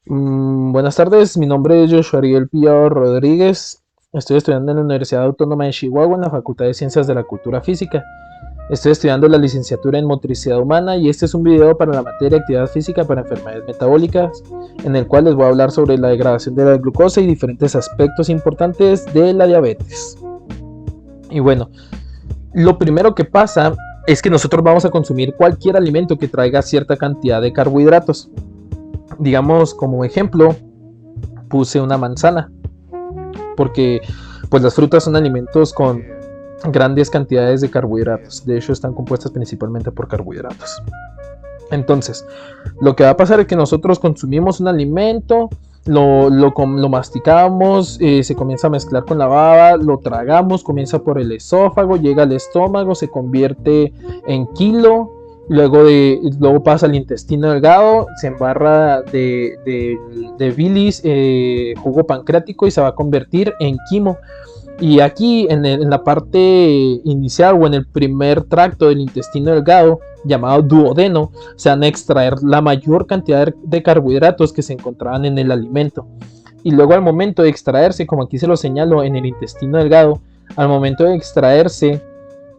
Buenas tardes, mi nombre es Joshua Ariel Pío Rodríguez. Estoy estudiando en la Universidad Autónoma de Chihuahua en la Facultad de Ciencias de la Cultura Física. Estoy estudiando la licenciatura en Motricidad Humana y este es un video para la materia de Actividad Física para Enfermedades Metabólicas, en el cual les voy a hablar sobre la degradación de la glucosa y diferentes aspectos importantes de la diabetes. Y bueno, lo primero que pasa es que nosotros vamos a consumir cualquier alimento que traiga cierta cantidad de carbohidratos. Digamos, como ejemplo, puse una manzana, porque pues las frutas son alimentos con grandes cantidades de carbohidratos. De hecho, están compuestas principalmente por carbohidratos. Entonces, lo que va a pasar es que nosotros consumimos un alimento, lo masticamos, se comienza a mezclar con la baba, lo tragamos, comienza por el esófago, llega al estómago, se convierte en quilo. Luego pasa al intestino delgado, se embarra de bilis, jugo pancreático y se va a convertir en quimo. Y aquí en la parte inicial o en el primer tracto del intestino delgado, llamado duodeno, se van a extraer la mayor cantidad de carbohidratos que se encontraban en el alimento. Y luego al momento de extraerse, como aquí se lo señalo en el intestino delgado, al momento de extraerse,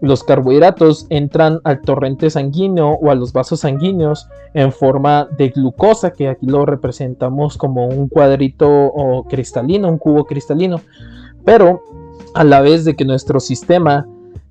los carbohidratos entran al torrente sanguíneo o a los vasos sanguíneos en forma de glucosa, que aquí lo representamos como un cuadrito o cristalino, un cubo cristalino. Pero a la vez de que nuestro sistema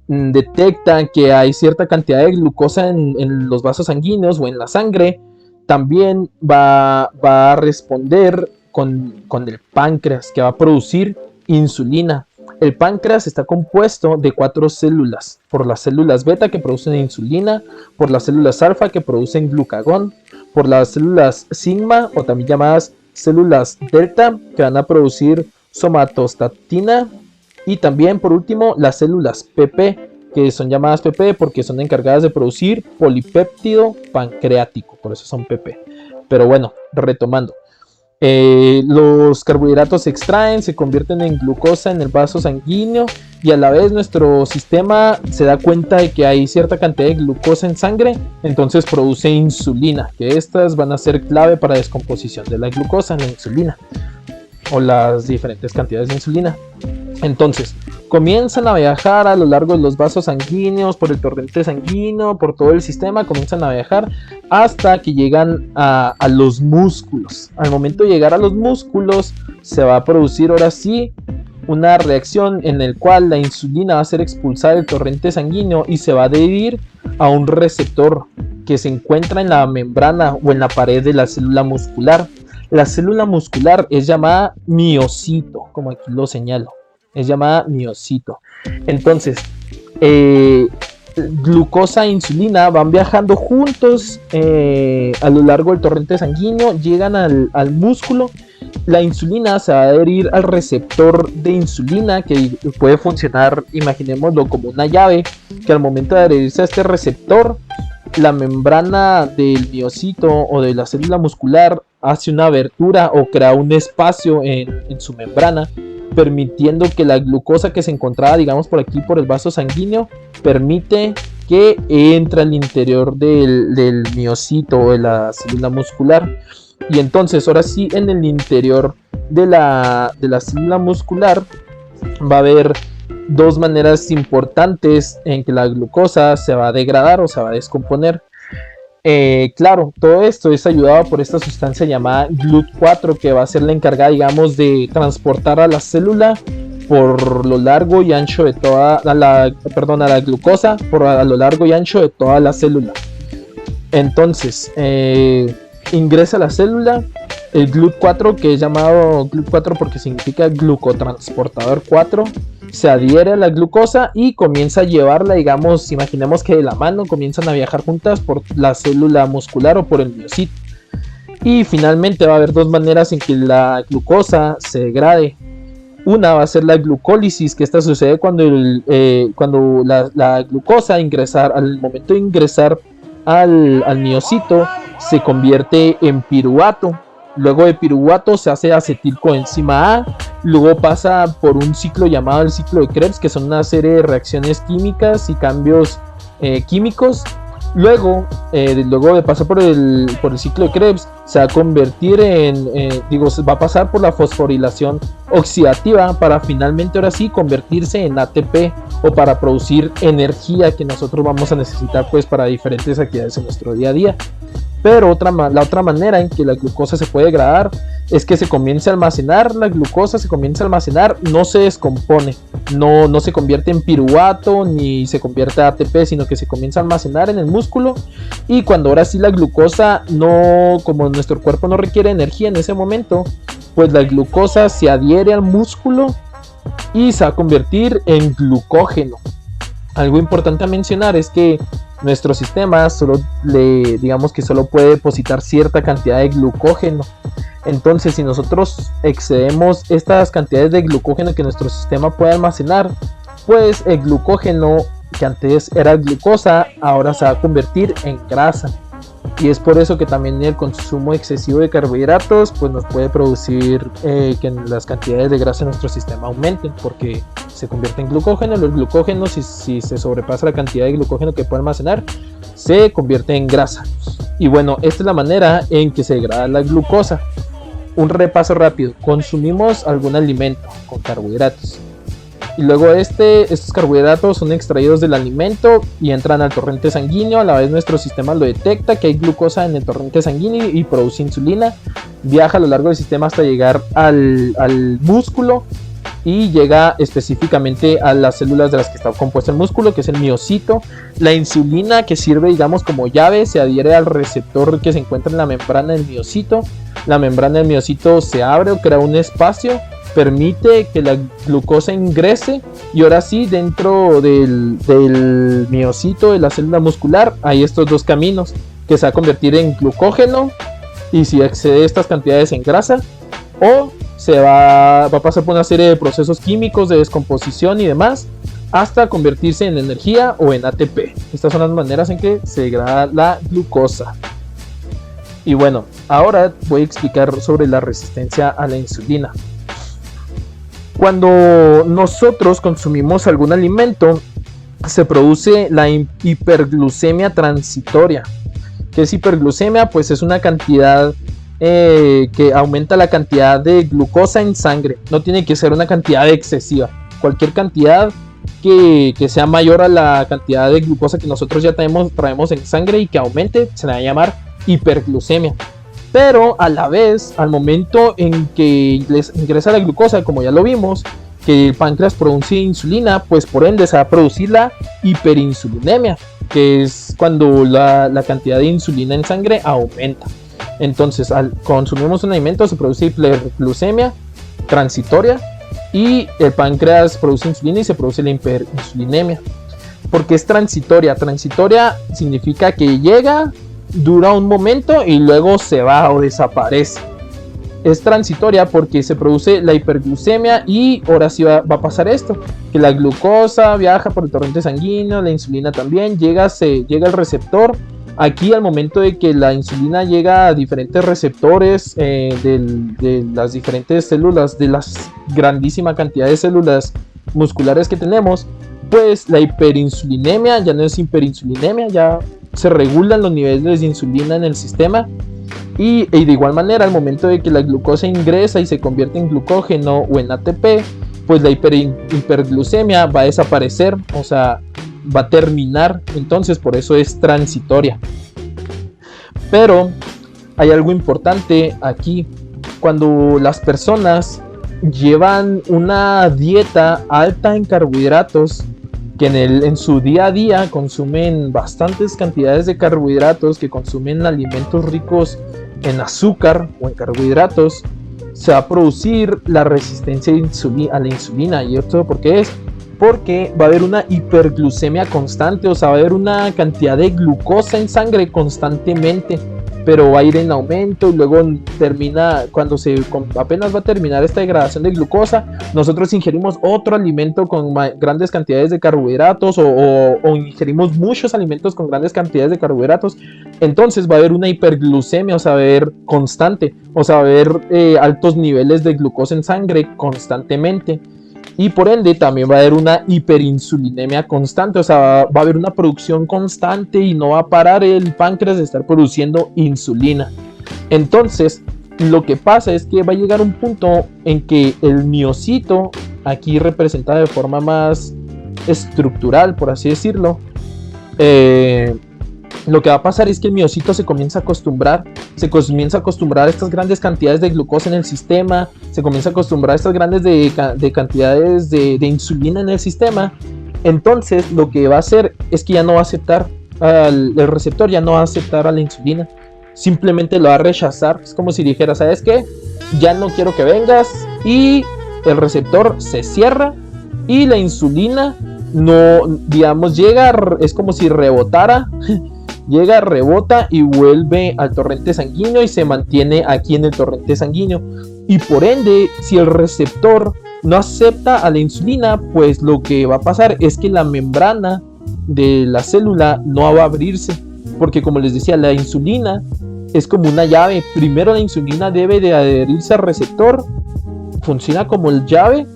detecta que hay cierta cantidad de glucosa en los vasos sanguíneos o en la sangre, también va a responder con el páncreas, que va a producir insulina. El páncreas está compuesto de 4 células, por las células beta que producen insulina, por las células alfa que producen glucagón, por las células sigma o también llamadas células delta que van a producir somatostatina y también por último las células PP que son llamadas PP porque son encargadas de producir polipéptido pancreático, por eso son PP. Pero bueno, retomando. Los carbohidratos se extraen, se convierten en glucosa en el vaso sanguíneo y a la vez nuestro sistema se da cuenta de que hay cierta cantidad de glucosa en sangre, entonces produce insulina, que estas van a ser clave para la descomposición de la glucosa en la insulina o las diferentes cantidades de insulina. Entonces, comienzan a viajar a lo largo de los vasos sanguíneos, por el torrente sanguíneo, por todo el sistema, comienzan a viajar hasta que llegan a los músculos. Al momento de llegar a los músculos, se va a producir ahora sí una reacción en la cual la insulina va a ser expulsada del torrente sanguíneo y se va a adherir a un receptor que se encuentra en la membrana o en la pared de la célula muscular. La célula muscular es llamada miocito, como aquí lo señalo. Es llamada miocito. Entonces, glucosa e insulina van viajando juntos a lo largo del torrente sanguíneo, llegan al músculo. La insulina se va a adherir al receptor de insulina que puede funcionar, imaginémoslo como una llave, que al momento de adherirse a este receptor, la membrana del miocito o de la célula muscular hace una abertura o crea un espacio en su membrana, permitiendo que la glucosa que se encontraba, digamos, por aquí, por el vaso sanguíneo, permite que entre al interior del miocito o de la célula muscular. Y entonces, ahora sí, en el interior de la célula muscular va a haber dos maneras importantes en que la glucosa se va a degradar o se va a descomponer. Claro, todo esto es ayudado por esta sustancia llamada GLUT4 que va a ser la encargada, digamos, de transportar a la célula por lo largo y ancho de toda a la glucosa a lo largo y ancho de toda la célula. Entonces, ingresa a la célula el GLUT4, que es llamado GLUT4 porque significa glucotransportador 4, se adhiere a la glucosa y comienza a llevarla, digamos, imaginemos que de la mano comienzan a viajar juntas por la célula muscular o por el miocito. Y finalmente va a haber dos maneras en que la glucosa se degrade. Una va a ser la glucólisis, que esta sucede cuando la glucosa al momento de ingresar al miocito se convierte en piruvato. Luego de piruvato se hace acetilcoenzima A, luego pasa por un ciclo llamado el ciclo de Krebs, que son una serie de reacciones químicas y cambios químicos Luego de pasar por el ciclo de Krebs, se va a convertir va a pasar por la fosforilación oxidativa para finalmente ahora sí convertirse en ATP o para producir energía que nosotros vamos a necesitar pues para diferentes actividades en nuestro día a día. Pero la otra manera en que la glucosa se puede degradar es que se comience a almacenar. La glucosa se comienza a almacenar, no se descompone, no se convierte en piruvato ni se convierte a ATP, sino que se comienza a almacenar en el músculo. Y cuando ahora sí la glucosa como nuestro cuerpo no requiere energía en ese momento, pues la glucosa se adhiere al músculo y se va a convertir en glucógeno. Algo importante a mencionar es que nuestro sistema solo puede depositar cierta cantidad de glucógeno. Entonces, si nosotros excedemos estas cantidades de glucógeno que nuestro sistema puede almacenar, pues el glucógeno que antes era glucosa ahora se va a convertir en grasa. Y es por eso que también el consumo excesivo de carbohidratos pues nos puede producir que las cantidades de grasa en nuestro sistema aumenten, porque se convierte en glucógeno. El glucógeno, si se sobrepasa la cantidad de glucógeno que puede almacenar, se convierte en grasa. Y bueno, esta es la manera en que se degrada la glucosa. Un repaso rápido: consumimos algún alimento con carbohidratos, y luego estos carbohidratos son extraídos del alimento y entran al torrente sanguíneo. A la vez nuestro sistema lo detecta que hay glucosa en el torrente sanguíneo y produce insulina. Viaja a lo largo del sistema hasta llegar al músculo y llega específicamente a las células de las que está compuesto el músculo, que es el miocito. La insulina, que sirve como llave, se adhiere al receptor que se encuentra en la membrana del miocito. La membrana del miocito se abre o crea un espacio, permite que la glucosa ingrese, y ahora sí dentro del miocito de la célula muscular hay estos dos caminos, que se va a convertir en glucógeno y si excede estas cantidades en grasa, o va a pasar por una serie de procesos químicos de descomposición y demás hasta convertirse en energía o en ATP. Estas son las maneras en que se degrada la glucosa. Y bueno, ahora voy a explicar sobre la resistencia a la insulina. Cuando nosotros consumimos algún alimento, se produce la hiperglucemia transitoria. ¿Qué es hiperglucemia? Pues es una cantidad que aumenta la cantidad de glucosa en sangre. No tiene que ser una cantidad excesiva. Cualquier cantidad que sea mayor a la cantidad de glucosa que nosotros ya traemos en sangre y que aumente, se le va a llamar hiperglucemia. Pero a la vez, al momento en que ingresa la glucosa, como ya lo vimos, que el páncreas produce insulina, pues por ende se va a producir la hiperinsulinemia, que es cuando la cantidad de insulina en sangre aumenta. Entonces, al consumimos un alimento, se produce hiperglucemia transitoria y el páncreas produce insulina y se produce la hiperinsulinemia. Porque es transitoria. Transitoria significa que llega, dura un momento y luego se va o desaparece. Es transitoria porque se produce la hiperglucemia y ahora sí va a pasar esto, que la glucosa viaja por el torrente sanguíneo, la insulina también llega al receptor. Aquí, al momento de que la insulina llega a diferentes receptores de las diferentes células, de las grandísima cantidad de células musculares que tenemos, pues la hiperinsulinemia ya no es hiperinsulinemia, ya se regulan los niveles de insulina en el sistema. Y de igual manera, al momento de que la glucosa ingresa y se convierte en glucógeno o en ATP, pues la hiperglucemia va a desaparecer, o sea, va a terminar. Entonces, por eso es transitoria. Pero hay algo importante aquí. Cuando las personas llevan una dieta alta en carbohidratos, que en su día a día consumen bastantes cantidades de carbohidratos, que consumen alimentos ricos en azúcar o en carbohidratos, se va a producir la resistencia a la insulina. ¿Y esto por qué es? Porque va a haber una hiperglucemia constante, o sea, va a haber una cantidad de glucosa en sangre constantemente, pero va a ir en aumento, y luego termina, apenas va a terminar esta degradación de glucosa, nosotros ingerimos otro alimento con grandes cantidades de carbohidratos, o ingerimos muchos alimentos con grandes cantidades de carbohidratos. Entonces va a haber una hiperglucemia, o sea, va a haber constante, o sea, va a haber altos niveles de glucosa en sangre constantemente. Y por ende también va a haber una hiperinsulinemia constante, o sea, va a haber una producción constante y no va a parar el páncreas de estar produciendo insulina. Entonces, lo que pasa es que va a llegar un punto en que el miocito, aquí representado de forma más estructural, por así decirlo, lo que va a pasar es que el miocito se comienza a acostumbrar a estas grandes cantidades de glucosa en el sistema, se comienza a acostumbrar a estas grandes cantidades de insulina en el sistema. Entonces lo que va a hacer es que ya no va a aceptar, el receptor ya no va a aceptar a la insulina, simplemente lo va a rechazar. Es como si dijera, ¿sabes qué? Ya no quiero que vengas, y el receptor se cierra y la insulina no, digamos, llega, es como si rebotara. Llega, rebota y vuelve al torrente sanguíneo y se mantiene aquí en el torrente sanguíneo. Y por ende, si el receptor no acepta a la insulina, pues lo que va a pasar es que la membrana de la célula no va a abrirse. Porque como les decía, la insulina es como una llave. Primero la insulina debe de adherirse al receptor, funciona como el llave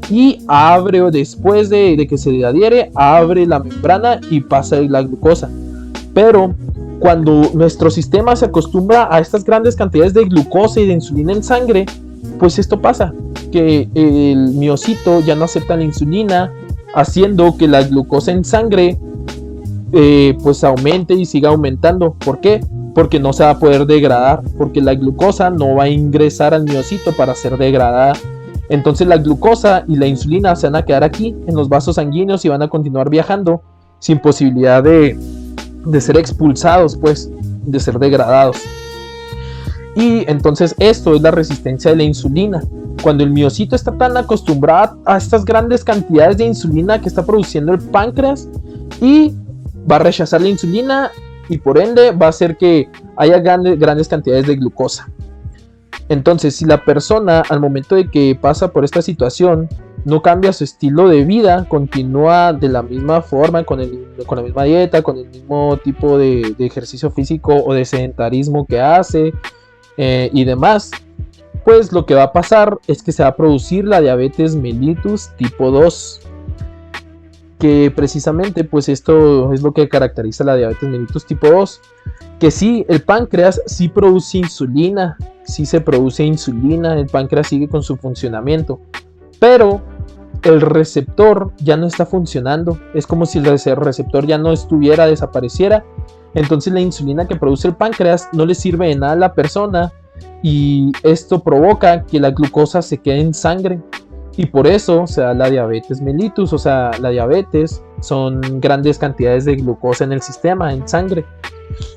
y abre, o después de que se adhiere, abre la membrana y pasa la glucosa. Pero cuando nuestro sistema se acostumbra a estas grandes cantidades de glucosa y de insulina en sangre, pues esto pasa, que el miocito ya no acepta la insulina, haciendo que la glucosa en sangre pues aumente y siga aumentando. ¿Por qué? Porque no se va a poder degradar, porque la glucosa no va a ingresar al miocito para ser degradada. Entonces la glucosa y la insulina se van a quedar aquí en los vasos sanguíneos y van a continuar viajando sin posibilidad de ser expulsados, pues, de ser degradados. Y entonces esto es la resistencia de la insulina. Cuando el miocito está tan acostumbrado a estas grandes cantidades de insulina que está produciendo el páncreas, y va a rechazar la insulina, y por ende va a hacer que haya grandes cantidades de glucosa. Entonces, si la persona al momento de que pasa por esta situación no cambia su estilo de vida, continúa de la misma forma, con la misma dieta, con el mismo tipo de ejercicio físico o de sedentarismo que hace y demás, pues lo que va a pasar es que se va a producir la diabetes mellitus tipo 2, que precisamente pues esto es lo que caracteriza la diabetes mellitus tipo 2, que sí, el páncreas sí produce insulina, sí se produce insulina, el páncreas sigue con su funcionamiento, pero el receptor ya no está funcionando. Es como si el receptor ya no estuviera, desapareciera. Entonces la insulina que produce el páncreas no le sirve de nada a la persona, y esto provoca que la glucosa se quede en sangre, y por eso se da la diabetes mellitus. O sea, la diabetes son grandes cantidades de glucosa en el sistema, en sangre,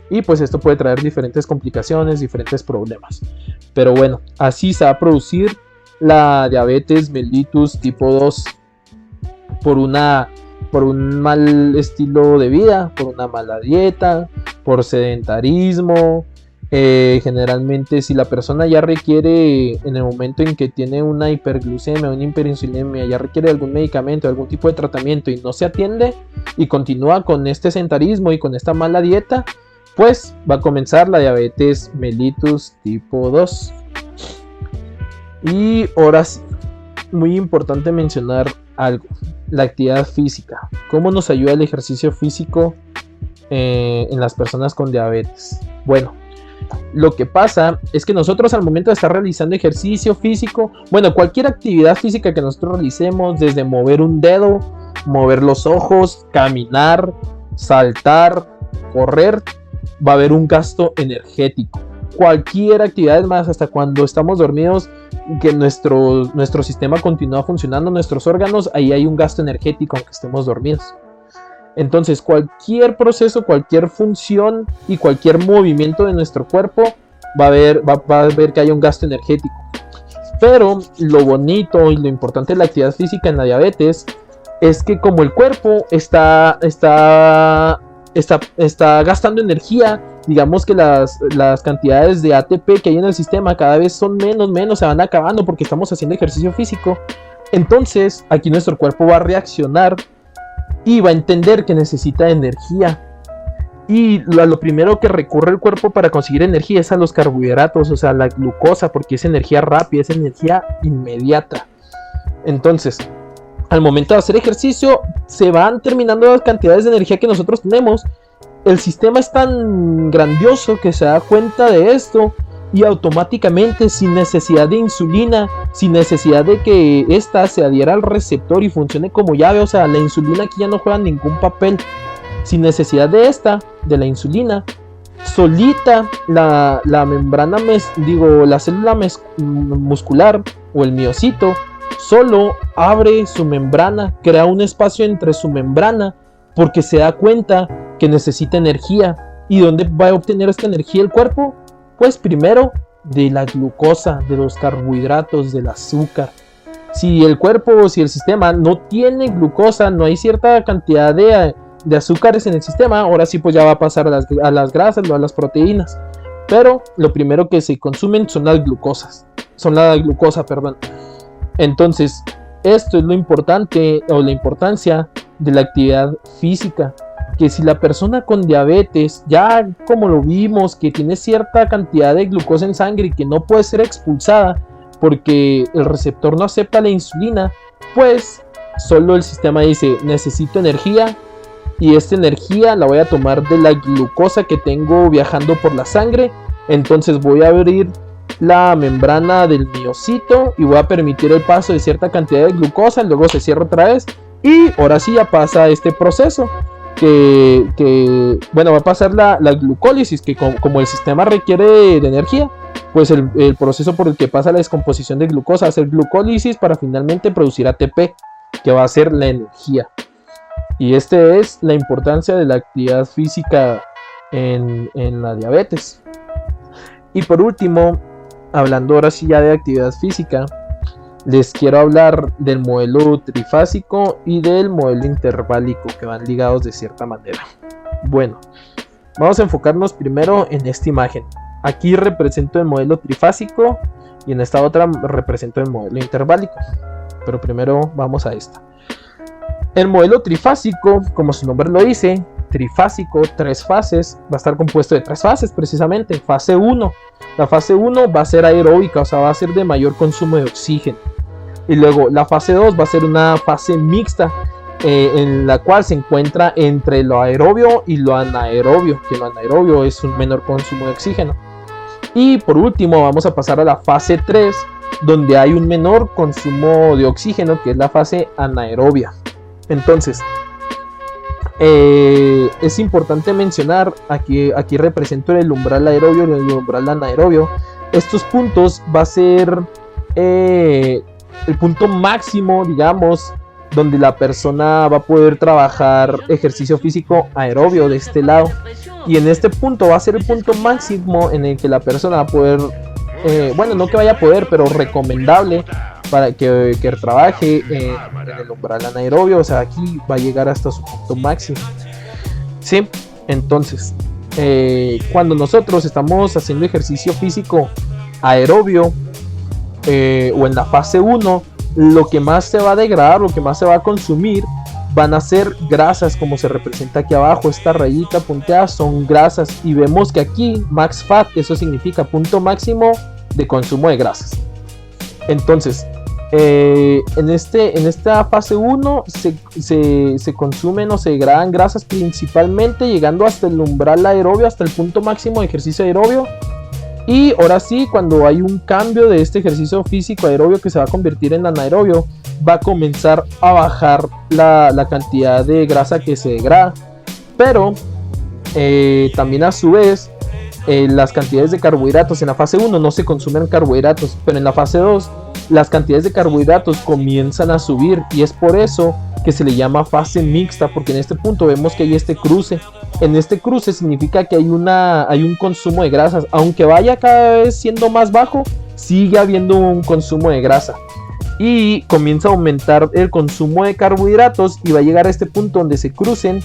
y pues esto puede traer diferentes complicaciones, diferentes problemas. Pero bueno, así se va a producir la diabetes mellitus tipo 2 por un mal estilo de vida, por una mala dieta, por sedentarismo. Generalmente, si la persona ya requiere, en el momento en que tiene una hiperglucemia, una hiperinsulinemia, ya requiere algún medicamento, algún tipo de tratamiento y no se atiende y continúa con este sedentarismo y con esta mala dieta, pues va a comenzar la diabetes mellitus tipo 2. Y ahora sí, muy importante mencionar algo: la actividad física. ¿Cómo nos ayuda el ejercicio físico en las personas con diabetes? Bueno, lo que pasa es que nosotros al momento de estar realizando ejercicio físico, bueno, cualquier actividad física que nosotros realicemos, desde mover un dedo, mover los ojos, caminar, saltar, correr, va a haber un gasto energético. Cualquier actividad, es más, hasta cuando estamos dormidos, que nuestro sistema continúa funcionando, nuestros órganos, ahí hay un gasto energético aunque estemos dormidos. Entonces cualquier proceso, cualquier función y cualquier movimiento de nuestro cuerpo va a ver que hay un gasto energético. Pero lo bonito y lo importante de la actividad física en la diabetes es que como el cuerpo está gastando energía, digamos que las cantidades de ATP que hay en el sistema cada vez son menos, se van acabando porque estamos haciendo ejercicio físico. Entonces aquí nuestro cuerpo va a reaccionar y va a entender que necesita energía, y lo primero que recurre el cuerpo para conseguir energía es a los carbohidratos, o sea, la glucosa, porque es energía rápida, es energía inmediata. Entonces al momento de hacer ejercicio se van terminando las cantidades de energía que nosotros tenemos. El sistema es tan grandioso que se da cuenta de esto y automáticamente, sin necesidad de insulina, sin necesidad de que ésta se adhiera al receptor y funcione como llave, o sea, la insulina aquí ya no juega ningún papel, sin necesidad de de la insulina, solita la membrana, la célula muscular o el miocito, solo abre su membrana, crea un espacio entre su membrana, porque se da cuenta que necesita energía. ¿Y dónde va a obtener esta energía el cuerpo? Pues primero de la glucosa, de los carbohidratos, del azúcar. Si el cuerpo, si el sistema no tiene glucosa, no hay cierta cantidad de azúcares en el sistema, ahora sí pues ya va a pasar a las grasas o a las proteínas. Pero lo primero que se consumen son las glucosas. Entonces, esto es lo importante o la importancia de la actividad física. Que si la persona con diabetes, ya como lo vimos, que tiene cierta cantidad de glucosa en sangre y que no puede ser expulsada porque el receptor no acepta la insulina, pues solo el sistema dice: necesito energía, y esta energía la voy a tomar de la glucosa que tengo viajando por la sangre. Entonces voy a abrir la membrana del miocito y voy a permitir el paso de cierta cantidad de glucosa, luego se cierra otra vez y ahora sí ya pasa este proceso que va a pasar la glucólisis, que como el sistema requiere de energía, pues el proceso por el que pasa la descomposición de glucosa va a ser glucólisis para finalmente producir ATP, que va a ser la energía. Y esta es la importancia de la actividad física en la diabetes. Y por último, hablando ahora sí ya de actividad física, les quiero hablar del modelo trifásico y del modelo interválico, que van ligados de cierta manera. Bueno, vamos a enfocarnos primero en esta imagen. Aquí represento el modelo trifásico y en esta otra represento el modelo interválico. Pero primero vamos a esta. El modelo trifásico, como su nombre lo dice, trifásico, 3 fases, va a estar compuesto de 3 fases precisamente. Fase 1. La fase 1 va a ser aeróbica, o sea, va a ser de mayor consumo de oxígeno. Y luego la fase 2 va a ser una fase mixta, en la cual se encuentra entre lo aerobio y lo anaerobio, que lo anaerobio es un menor consumo de oxígeno. Y por último vamos a pasar a la fase 3, donde hay un menor consumo de oxígeno, que es la fase anaerobia. Entonces, es importante mencionar, aquí represento el umbral aerobio y el umbral anaerobio. Estos puntos va a ser el punto máximo, digamos, donde la persona va a poder trabajar ejercicio físico aerobio de este lado. Y en este punto va a ser el punto máximo en el que la persona va a poder, no que vaya a poder, pero recomendable para que trabaje en el umbral anaerobio. O sea, aquí va a llegar hasta su punto máximo. ¿Sí? Entonces, cuando nosotros estamos haciendo ejercicio físico aerobio, o en la fase 1, lo que más se va a degradar, lo que más se va a consumir, van a ser grasas, como se representa aquí abajo. Esta rayita punteada son grasas, y vemos que aquí max fat, eso significa punto máximo de consumo de grasas. Entonces, en esta fase 1 se consumen o se degradan grasas principalmente, llegando hasta el umbral aerobio, hasta el punto máximo de ejercicio aerobio. Y ahora sí, cuando hay un cambio de este ejercicio físico aerobio que se va a convertir en anaerobio, va a comenzar a bajar la cantidad de grasa que se degrada. Pero también a su vez, las cantidades de carbohidratos en la fase 1 no se consumen carbohidratos, pero en la fase 2 las cantidades de carbohidratos comienzan a subir, y es por eso que se le llama fase mixta, porque en este punto vemos que hay este cruce. En este cruce significa que hay un consumo de grasas, aunque vaya cada vez siendo más bajo, sigue habiendo un consumo de grasa, y comienza a aumentar el consumo de carbohidratos, y va a llegar a este punto donde se crucen,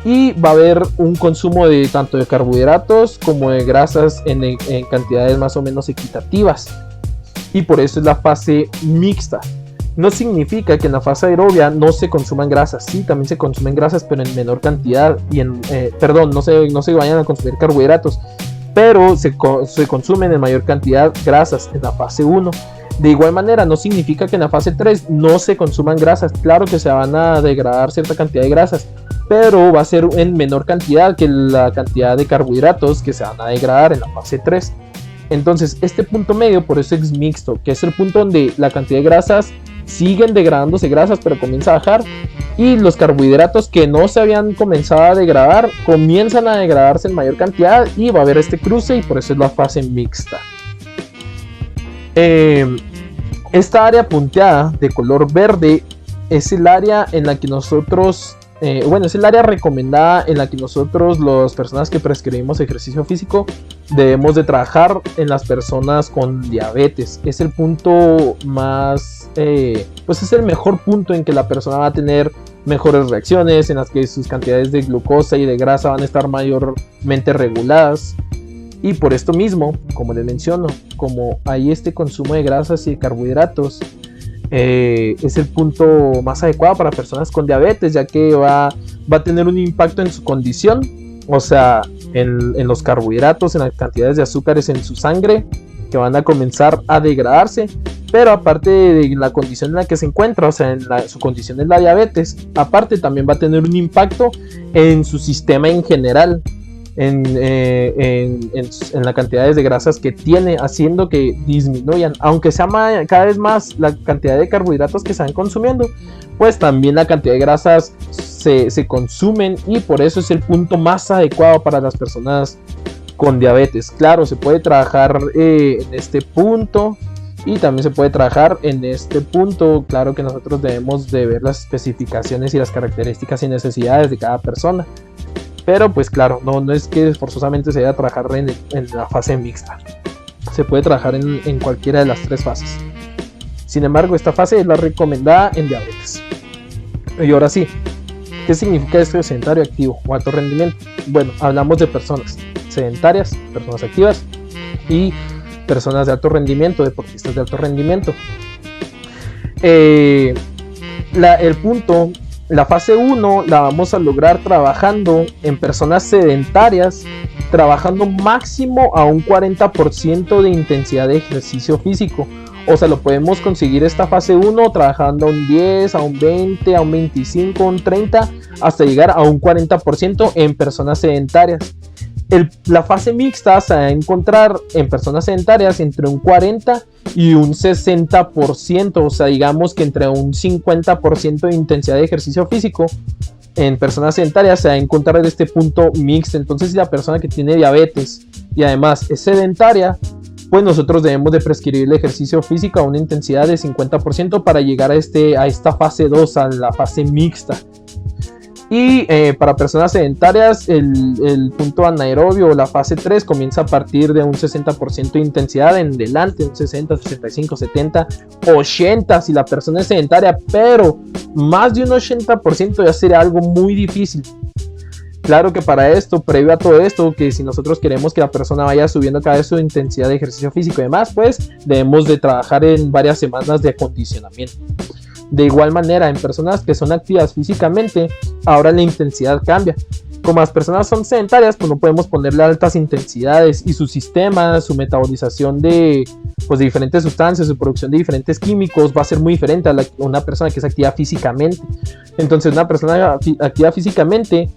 y va a haber un consumo de tanto de carbohidratos como de grasas en cantidades más o menos equitativas, y por eso es la fase mixta. No significa que en la fase aerobia no se consuman grasas, sí, también se consumen grasas, pero en menor cantidad, y no se vayan a consumir carbohidratos, pero se consumen en mayor cantidad grasas en la fase 1. De igual manera, no significa que en la fase 3 no se consuman grasas. Claro que se van a degradar cierta cantidad de grasas, pero va a ser en menor cantidad que la cantidad de carbohidratos que se van a degradar en la fase 3. Entonces, este punto medio, por eso es mixto, que es el punto donde la cantidad de grasas siguen degradándose grasas, pero comienza a bajar, y los carbohidratos que no se habían comenzado a degradar comienzan a degradarse en mayor cantidad, y va a haber este cruce, y por eso es la fase mixta. Esta área punteada de color verde es el área en la que nosotros, es el área recomendada en la que nosotros, las personas que prescribimos ejercicio físico, debemos de trabajar en las personas con diabetes. Es el punto más, es el mejor punto en que la persona va a tener mejores reacciones, en las que sus cantidades de glucosa y de grasa van a estar mayormente reguladas. Y por esto mismo, como les menciono, como hay este consumo de grasas y de carbohidratos, es el punto más adecuado para personas con diabetes, ya que va a tener un impacto en su condición, o sea, en los carbohidratos, en las cantidades de azúcares en su sangre, que van a comenzar a degradarse. Pero aparte de la condición en la que se encuentra, o sea, su condición es la diabetes, aparte también va a tener un impacto en su sistema en general, en las cantidades de grasas que tiene, haciendo que disminuyan, aunque sea cada vez más la cantidad de carbohidratos que se van consumiendo, pues también la cantidad de grasas se consumen, y por eso es el punto más adecuado para las personas con diabetes. Claro, se puede trabajar en este punto, y también se puede trabajar en este punto. Claro que nosotros debemos de ver las especificaciones y las características y necesidades de cada persona. Pero pues claro, no es que forzosamente se deba trabajar en la fase mixta. Se puede trabajar en cualquiera de las tres fases. Sin embargo, esta fase es la recomendada en diabetes. Y ahora sí, ¿qué significa esto de sedentario activo o alto rendimiento? Bueno, hablamos de personas sedentarias, personas activas y personas de alto rendimiento, deportistas de alto rendimiento. La fase 1 la vamos a lograr trabajando en personas sedentarias, trabajando máximo a un 40% de intensidad de ejercicio físico. O sea, lo podemos conseguir esta fase 1 trabajando a un 10, a un 20, a un 25, a un 30, hasta llegar a un 40% en personas sedentarias. La fase mixta se va a encontrar en personas sedentarias entre un 40 y un 60%, o sea, digamos que entre un 50% de intensidad de ejercicio físico en personas sedentarias se va a encontrar en este punto mixto. Entonces, si la persona que tiene diabetes y además es sedentaria, pues nosotros debemos de prescribir el ejercicio físico a una intensidad de 50% para llegar a esta fase 2, a la fase mixta. Y para personas sedentarias, el punto anaerobio o la fase 3 comienza a partir de un 60% de intensidad en delante, un 60, 65, 70, 80 si la persona es sedentaria, pero más de un 80% ya sería algo muy difícil. Claro que para esto, previo a todo esto, que si nosotros queremos que la persona vaya subiendo cada vez su intensidad de ejercicio físico y demás, pues debemos de trabajar en varias semanas de acondicionamiento. De igual manera, en personas que son activas físicamente, ahora la intensidad cambia. Como las personas son sedentarias, pues no podemos ponerle altas intensidades, y su sistema, su metabolización de diferentes sustancias, su producción de diferentes químicos va a ser muy diferente a una persona que es activa físicamente. Entonces, una persona activa físicamente,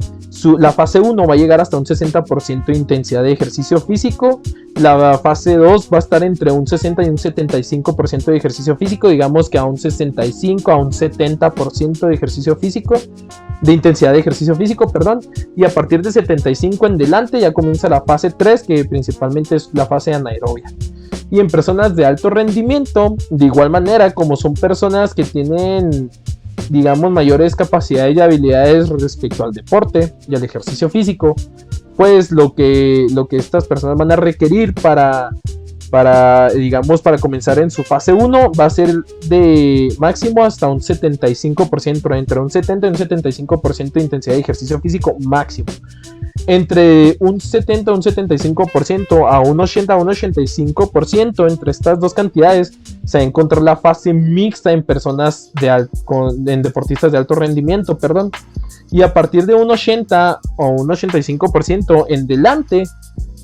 la fase 1 va a llegar hasta un 60% de intensidad de ejercicio físico. La fase 2 va a estar entre un 60 y un 75% de ejercicio físico, digamos que a un 65 a un 70% de ejercicio físico, de intensidad de ejercicio físico, perdón. Y a partir de 75 en delante ya comienza la fase 3, que principalmente es la fase anaerobia. Y en personas de alto rendimiento, de igual manera, como son personas que tienen, digamos, mayores capacidades y habilidades respecto al deporte y al ejercicio físico, pues lo que estas personas van a requerir para comenzar en su fase 1 va a ser de máximo hasta un 75%, entre un 70 y un 75% de intensidad de ejercicio físico máximo. Entre un 70 a un 75% a un 80 a un 85%, entre estas dos cantidades se va a encontrar la fase mixta en personas en deportistas de alto rendimiento, y a partir de un 80 o un 85% en delante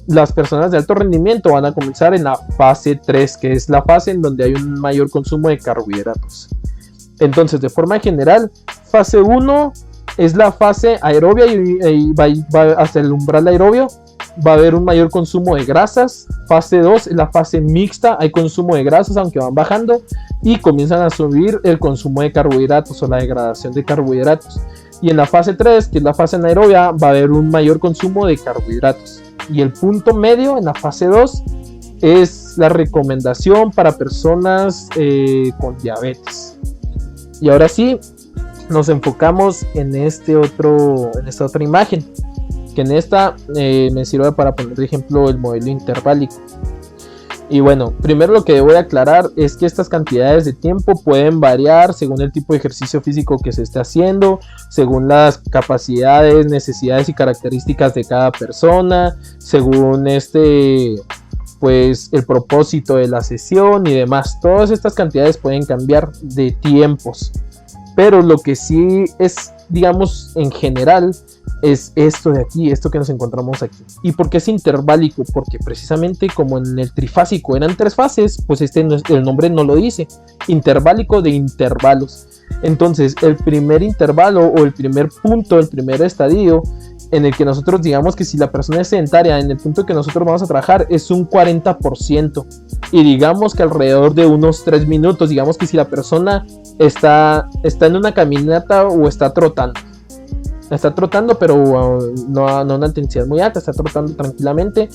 las personas de alto rendimiento van a comenzar en la fase 3, que es la fase en donde hay un mayor consumo de carbohidratos. Entonces, de forma general, fase 1 es la fase aerobia y va hasta el umbral aerobio. Va a haber un mayor consumo de grasas. Fase 2 es la fase mixta, hay consumo de grasas aunque van bajando y comienzan a subir el consumo de carbohidratos o la degradación de carbohidratos. Y en la fase 3, que es la fase anaerobia, va a haber un mayor consumo de carbohidratos. Y el punto medio en la fase 2 es la recomendación para personas con diabetes. Y ahora sí, nos enfocamos en esta otra imagen, que en esta me sirve para poner de ejemplo el modelo interválico. Y bueno, primero lo que debo aclarar es que estas cantidades de tiempo pueden variar según el tipo de ejercicio físico que se esté haciendo, según las capacidades, necesidades y características de cada persona, según pues el propósito de la sesión y demás. Todas estas cantidades pueden cambiar de tiempos, pero lo que sí es, digamos, en general, es esto de aquí, esto que nos encontramos aquí. ¿Y por qué es interválico? Porque precisamente como en el trifásico eran 3 fases, pues el nombre no lo dice. Interválico de intervalos. Entonces, el primer intervalo o el primer punto, el primer estadio en el que nosotros digamos que si la persona es sedentaria, en el punto que nosotros vamos a trabajar es un 40%. Y digamos que alrededor de unos 3 minutos, digamos que si la persona está en una caminata o está trotando, pero no a una intensidad muy alta, está trotando tranquilamente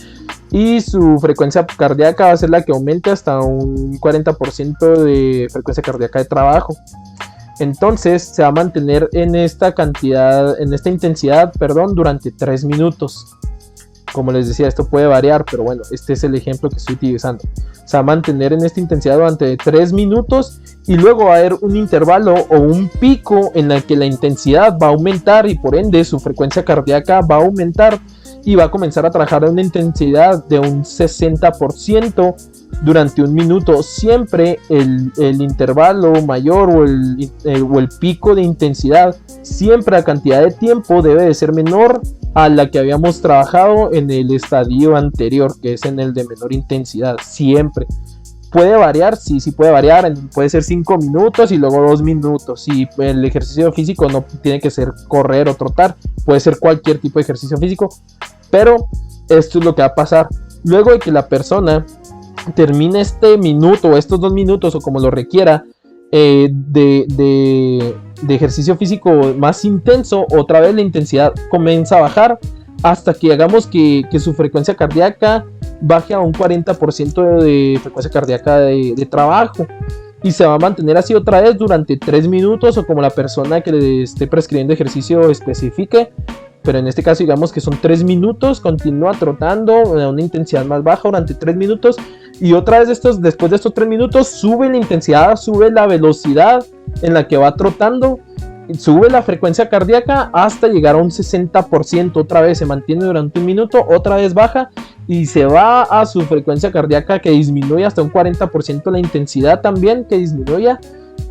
y su frecuencia cardíaca va a ser la que aumente hasta un 40% de frecuencia cardíaca de trabajo. Entonces se va a mantener en esta intensidad, durante 3 minutos. Como les decía, esto puede variar, pero bueno, este es el ejemplo que estoy utilizando. Se va a mantener en esta intensidad durante 3 minutos y luego va a haber un intervalo o un pico en el que la intensidad va a aumentar y por ende su frecuencia cardíaca va a aumentar y va a comenzar a trabajar a una intensidad de un 60% durante 1 minuto. Siempre el intervalo mayor o el pico de intensidad, siempre la cantidad de tiempo debe de ser menor a la que habíamos trabajado en el estadio anterior, que es en el de menor intensidad. Siempre puede variar, sí puede variar, puede ser 5 minutos y luego 2 minutos. Y el ejercicio físico no tiene que ser correr o trotar, puede ser cualquier tipo de ejercicio físico, pero esto es lo que va a pasar luego de que la persona termine este minuto o estos 2 minutos o como lo requiera de ejercicio físico más intenso. Otra vez la intensidad comienza a bajar hasta que hagamos que su frecuencia cardíaca baje a un 40% de frecuencia cardíaca de trabajo y se va a mantener así otra vez durante 3 minutos o como la persona que le esté prescribiendo ejercicio especifique. Pero en este caso digamos que son 3 minutos, continúa trotando a una intensidad más baja durante 3 minutos y otra vez después de estos 3 minutos sube la intensidad, sube la velocidad en la que va trotando, sube la frecuencia cardíaca hasta llegar a un 60%, otra vez se mantiene durante 1 minuto, otra vez baja y se va a su frecuencia cardíaca que disminuye hasta un 40%, la intensidad también que disminuya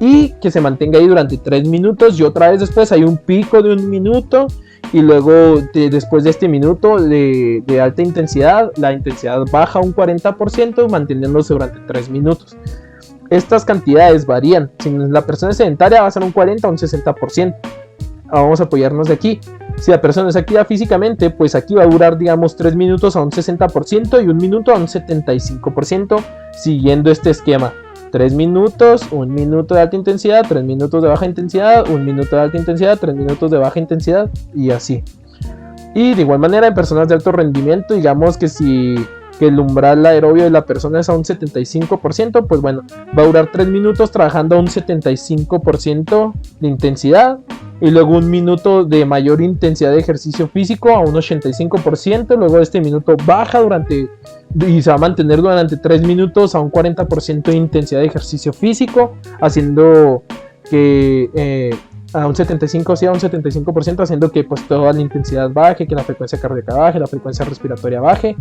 y que se mantenga ahí durante 3 minutos y otra vez después hay un pico de 1 minuto. Y luego después de este minuto de alta intensidad, la intensidad baja un 40%, manteniéndose durante 3 minutos. Estas cantidades varían. Si la persona es sedentaria va a ser un 40 o un 60%. Vamos a apoyarnos de aquí. Si la persona es activa físicamente, pues aquí va a durar, digamos, 3 minutos a un 60% y 1 minuto a un 75%, siguiendo este esquema. 3 minutos, 1 minuto de alta intensidad, 3 minutos de baja intensidad, 1 minuto de alta intensidad, 3 minutos de baja intensidad y así. Y de igual manera en personas de alto rendimiento, digamos que el umbral aerobio de la persona es a un 75%, pues bueno, va a durar 3 minutos trabajando a un 75% de intensidad y luego 1 minuto de mayor intensidad de ejercicio físico a un 85%, luego este minuto baja y se va a mantener durante 3 minutos a un 40% de intensidad de ejercicio físico, haciendo que a un 75%, haciendo que pues toda la intensidad baje, que la frecuencia cardíaca baje, la frecuencia respiratoria baje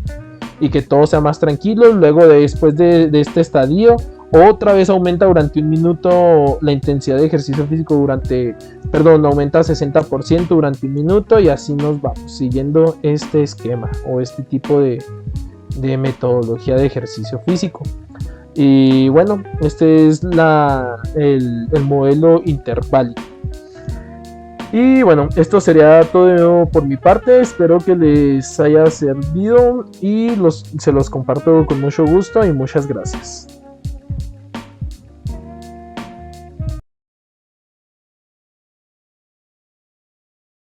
y que todo sea más tranquilo. Luego después de este estadio otra vez aumenta durante 1 minuto la intensidad de ejercicio físico aumenta 60% durante 1 minuto y así nos vamos siguiendo este esquema o este tipo de de metodología de ejercicio físico. Y bueno, este es el modelo interválico. Y bueno, esto sería todo por mi parte. Espero que les haya servido y se los comparto con mucho gusto y muchas gracias.